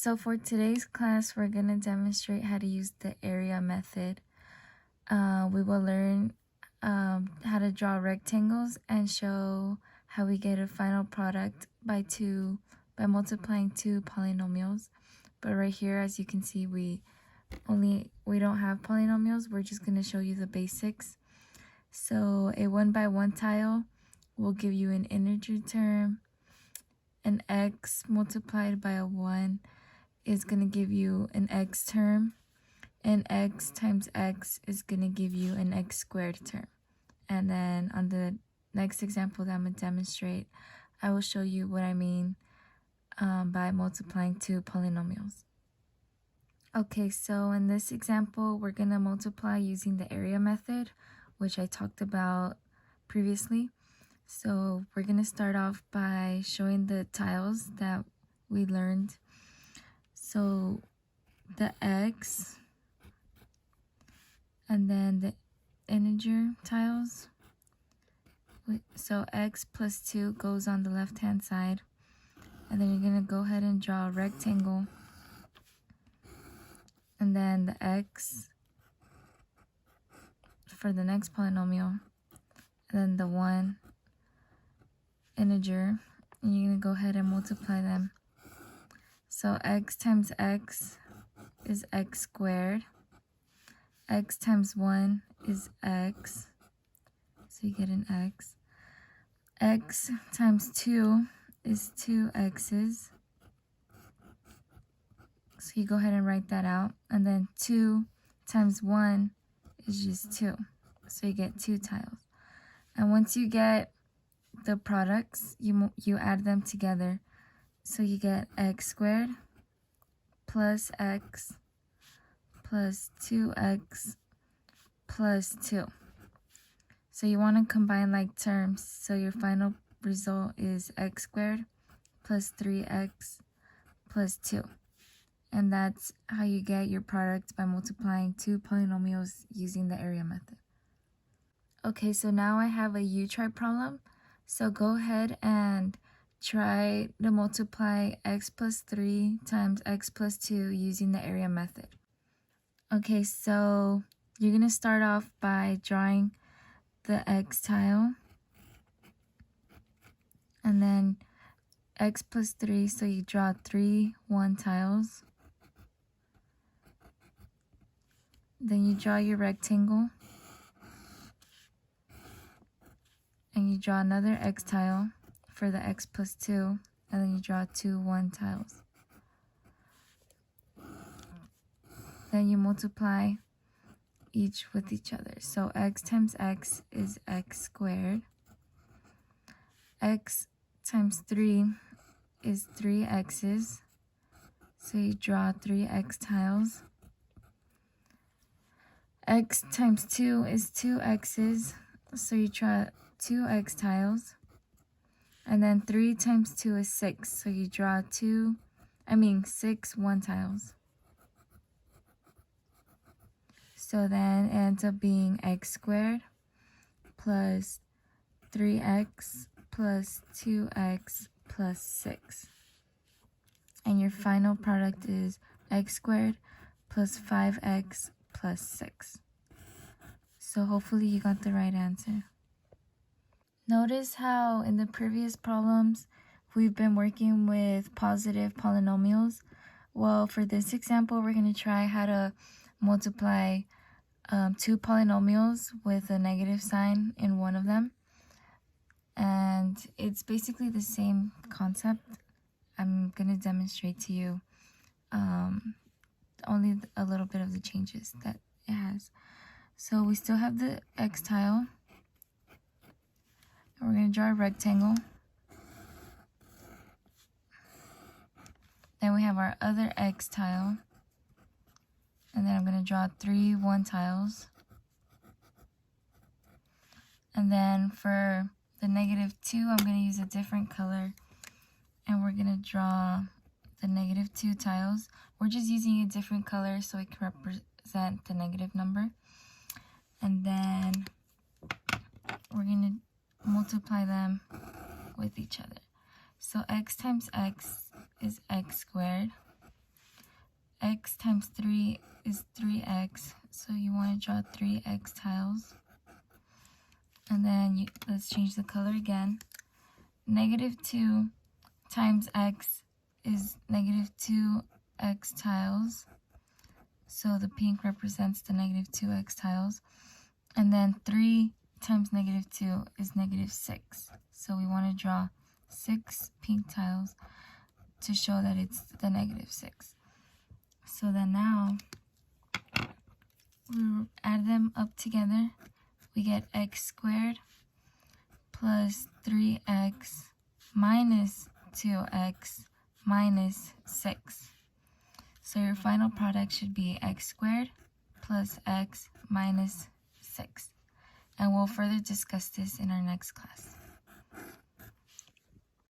So for today's class, we're going to demonstrate how to use the area method. We will learn how to draw rectangles and show how we get a final product by multiplying two polynomials. But right here, as you can see, we don't have polynomials. We're just going to show you the basics. So a 1 by 1 tile will give you an integer term. An x multiplied by a 1 is going to give you an x term, and x times x is going to give you an x squared term. And then on the next example that I'm going to demonstrate, I will show you what I mean by multiplying two polynomials. Okay, so in this example, we're going to multiply using the area method, which I talked about previously. So we're going to start off by showing the tiles that we learned. So the x and then the integer tiles. So x plus 2 goes on the left hand side, and then you're going to go ahead and draw a rectangle, and then the x for the next polynomial, and then the 1 integer, and you're going to go ahead and multiply them. So x times x is x squared. X times 1 is x, so you get an x. X times 2 is 2x's, so you go ahead and write that out. And then 2 times 1 is just 2, so you get 2 tiles. And once you get the products, you add them together. So you get x squared plus x plus 2x plus 2. So you want to combine like terms. So your final result is x squared plus 3x plus 2. And that's how you get your product by multiplying two polynomials using the area method. Okay, so now I have a U-try problem. So go ahead and try to multiply x plus 3 times x plus 2 using the area method. Okay, so you're going to start off by drawing the x tile, and then x plus 3, so you draw 3 1 tiles. Then you draw your rectangle, and you draw another x tile for the x plus 2, and then you draw 2 1 tiles. Then you multiply each with each other. So x times x is x squared. X times 3 is 3x's, so you draw 3x tiles. X times 2 is 2x's, so you draw 2x tiles. And then 3 times 2 is 6, so you draw 6 1 tiles. So then it ends up being x squared plus 3x plus 2x plus 6. And your final product is x squared plus 5x plus 6. So hopefully you got the right answer. Notice how in the previous problems we've been working with positive polynomials. Well, for this example, we're going to try how to multiply two polynomials with a negative sign in one of them. And it's basically the same concept. I'm going to demonstrate to you only a little bit of the changes that it has. So we still have the x tile. And we're going to draw a rectangle. Then we have our other x tile. And then I'm going to draw 3 1 tiles. And then for the negative 2, I'm going to use a different color. And we're going to draw the negative 2 tiles. We're just using a different color so it can represent the negative number. And then we're going to multiply them with each other. So x times x is x squared. x times 3 is 3x. So you want to draw 3x tiles. And then let's change the color again. Negative 2 times x is negative 2x tiles. So the pink represents the negative 2x tiles. And then 3 times negative 2 is negative 6. So we want to draw 6 pink tiles to show that it's the negative 6. So then now we add them up together. We get x squared plus 3x minus 2x minus 6. So your final product should be x squared plus x minus 6. And we'll further discuss this in our next class.